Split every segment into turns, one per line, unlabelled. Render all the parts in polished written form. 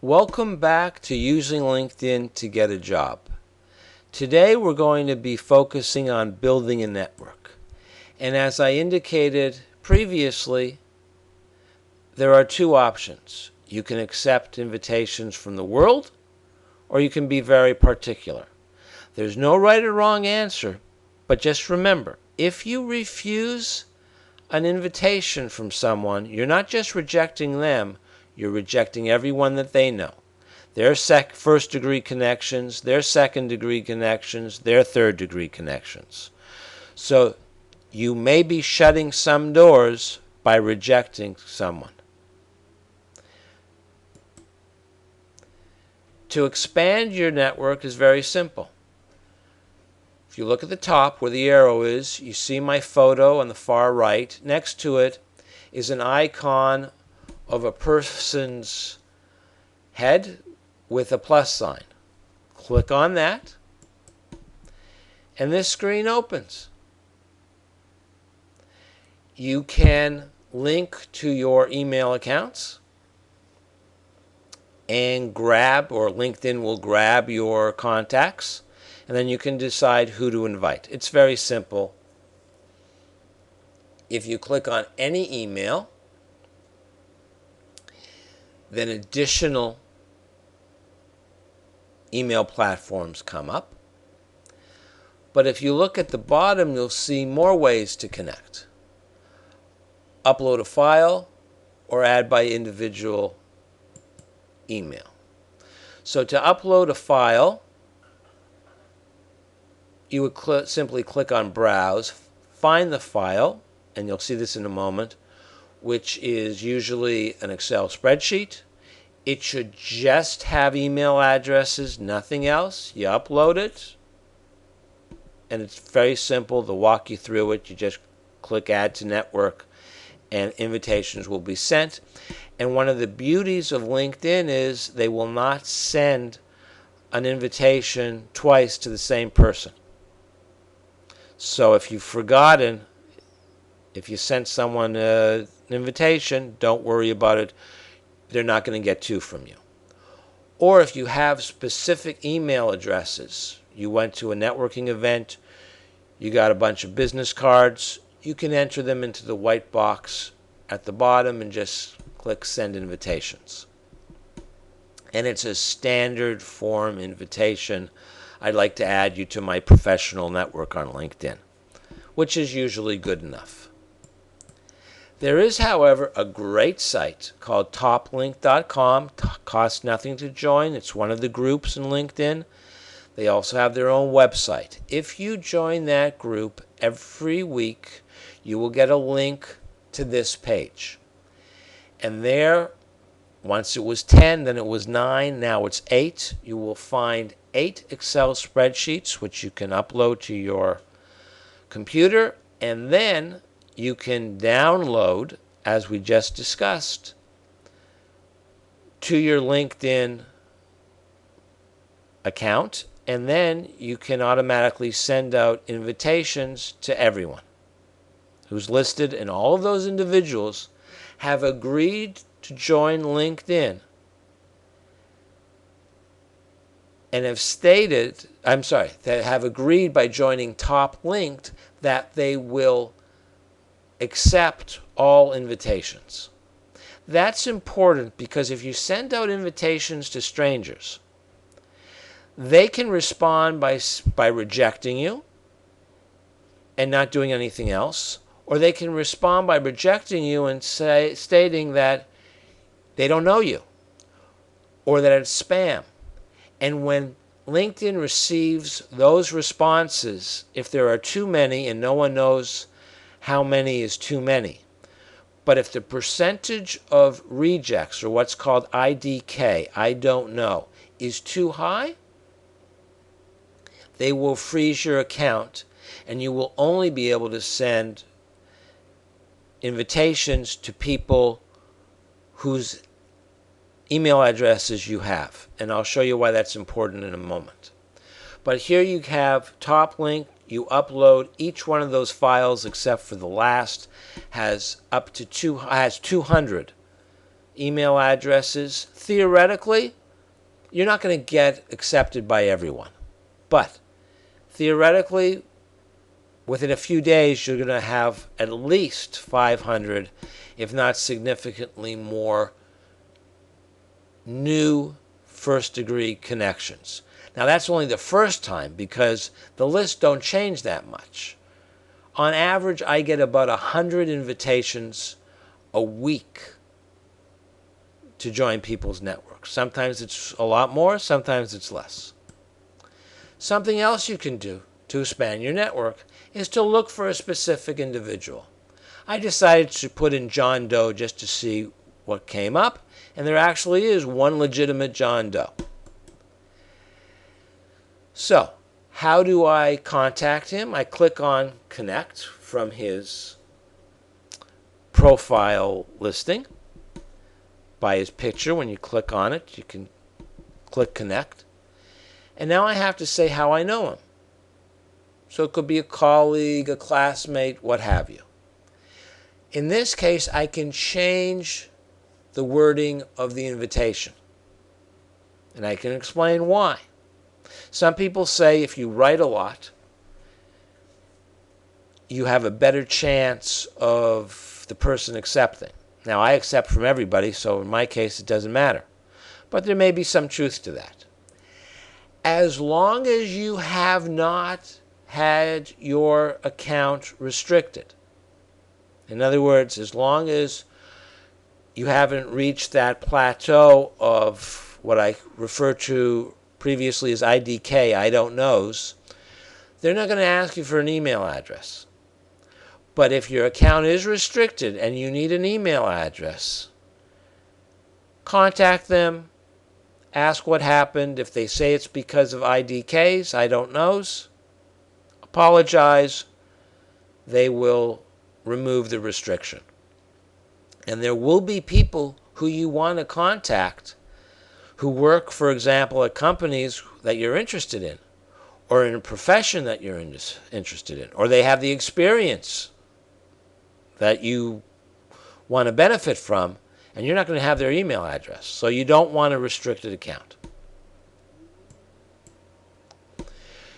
Welcome back to Using LinkedIn to Get a Job. Today we're going to be focusing on building a network. And as I indicated previously, there are two options. You can accept invitations from the world, or you can be very particular. There's no right or wrong answer, but just remember, if you refuse an invitation from someone, you're not just rejecting them, you're rejecting everyone that they know. Their first-degree connections, their second-degree connections, their third-degree connections. So you may be shutting some doors by rejecting someone. To expand your network is very simple. If you look at the top where the arrow is, you see my photo on the far right. Next to it is an icon of a person's head with a plus sign. Click on that, and this screen opens. You can link to your email accounts and LinkedIn will grab your contacts, and then you can decide who to invite. It's very simple. If you click on any email, then additional email platforms come up. But if you look at the bottom, you'll see more ways to connect. Upload a file or add by individual email. So to upload a file, you would simply click on Browse, find the file, and you'll see this in a moment, which is usually an Excel spreadsheet. It should just have email addresses, nothing else. You upload it, and it's very simple to walk you through it. You just click Add to Network, and invitations will be sent. And one of the beauties of LinkedIn is they will not send an invitation twice to the same person. So if you've forgotten, if you sent someone an invitation, don't worry about it. They're not going to get two from you. Or if you have specific email addresses, you went to a networking event, you got a bunch of business cards, you can enter them into the white box at the bottom and just click Send Invitations. And it's a standard form invitation. I'd like to add you to my professional network on LinkedIn, which is usually good enough. There is, however, a great site called TopLinked.com. Costs nothing to join. It's one of the groups in LinkedIn. They also have their own website. If you join that group every week, you will get a link to this page. And there, once it was 10, then it was 9, now it's 8. You will find 8 Excel spreadsheets, which you can upload to your computer, and then you can download, as we just discussed, to your LinkedIn account, and then you can automatically send out invitations to everyone who's listed, and all of those individuals have agreed to join LinkedIn and have agreed by joining TopLinked that they will accept all invitations. That's important because if you send out invitations to strangers, they can respond by rejecting you and not doing anything else, or they can respond by rejecting you and stating that they don't know you or that it's spam. And when LinkedIn receives those responses, if there are too many, and no one knows how many is too many, but if the percentage of rejects, or what's called IDK, I don't know, is too high, they will freeze your account and you will only be able to send invitations to people whose email addresses you have. And I'll show you why that's important in a moment. But here you have TopLink. You upload each one of those files except for the last has 200 email addresses. Theoretically, you're not going to get accepted by everyone. But theoretically, within a few days, you're going to have at least 500, if not significantly more, new first-degree connections. Now, that's only the first time because the lists don't change that much. On average, I get about 100 invitations a week to join people's networks. Sometimes it's a lot more, sometimes it's less. Something else you can do to expand your network is to look for a specific individual. I decided to put in John Doe just to see what came up, and there actually is one legitimate John Doe. So, how do I contact him? I click on Connect from his profile listing by his picture. When you click on it, you can click Connect. And now I have to say how I know him. So it could be a colleague, a classmate, what have you. In this case, I can change the wording of the invitation. And I can explain why. Some people say if you write a lot, you have a better chance of the person accepting. Now, I accept from everybody, so in my case, it doesn't matter. But there may be some truth to that. As long as you have not had your account restricted. In other words, as long as you haven't reached that plateau of what I refer to previously as IDK, I don't knows, they're not going to ask you for an email address. But if your account is restricted and you need an email address, contact them, ask what happened. If they say it's because of IDKs, I don't knows, apologize. They will remove the restriction. And there will be people who you want to contact who work, for example, at companies that you're interested in, or in a profession that you're interested in, or they have the experience that you want to benefit from, and you're not going to have their email address. So you don't want a restricted account.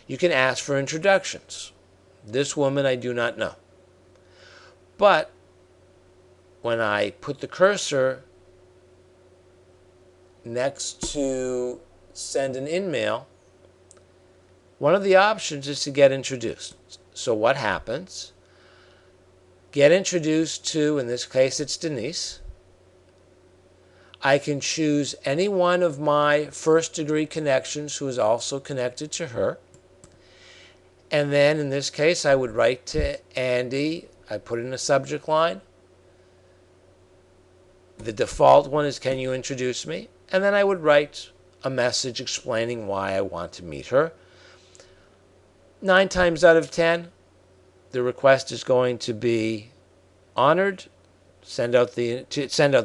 You can ask for introductions. This woman I do not know. But when I put the cursor next to send an in-mail, one of the options is to get introduced. So what happens? Get introduced to, in this case it's Denise. I can choose any one of my first-degree connections who is also connected to her. And then in this case I would write to Andy. I put in a subject line. The default one is, can you introduce me? And then I would write a message explaining why I want to meet her. 9 times out of 10, the request is going to be honored. Send out the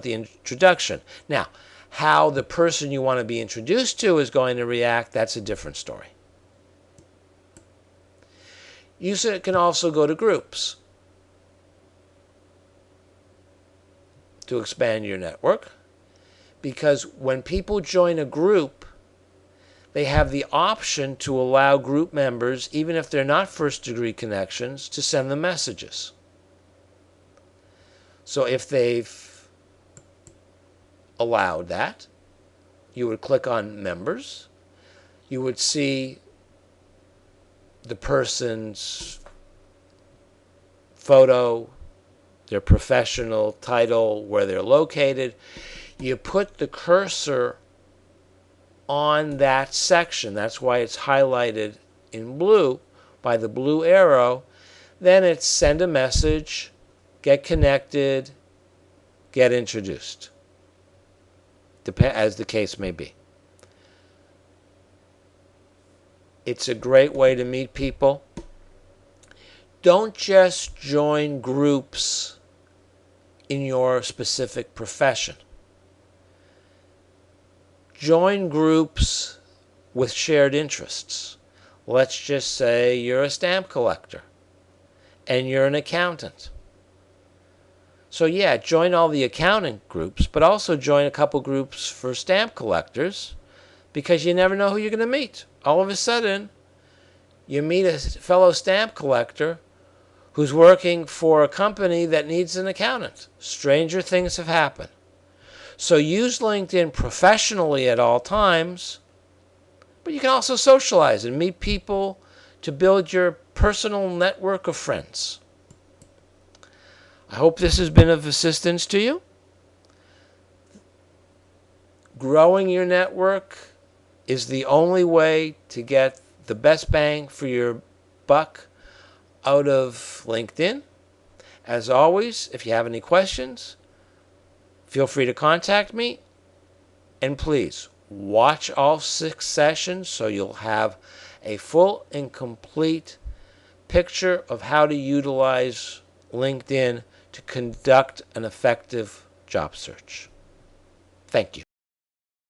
introduction. Now, how the person you want to be introduced to is going to react, that's a different story. You can also go to groups to expand your network, because when people join a group, they have the option to allow group members, even if they're not first-degree connections, to send them messages. So if they've allowed that, you would click on Members. You would see the person's photo, their professional title, where they're located. You put the cursor on that section. That's why it's highlighted in blue by the blue arrow. Then it's send a message, get connected, get introduced, as the case may be. It's a great way to meet people. Don't just join groups in your specific profession. Join groups with shared interests. Let's just say you're a stamp collector and you're an accountant. So yeah, join all the accounting groups, but also join a couple groups for stamp collectors, because you never know who you're going to meet. All of a sudden, you meet a fellow stamp collector who's working for a company that needs an accountant. Stranger things have happened. So use LinkedIn professionally at all times, but you can also socialize and meet people to build your personal network of friends. I hope this has been of assistance to you. Growing your network is the only way to get the best bang for your buck out of LinkedIn. As always, if you have any questions, feel free to contact me. And please, watch all 6 sessions so you'll have a full and complete picture of how to utilize LinkedIn to conduct an effective job search. Thank you.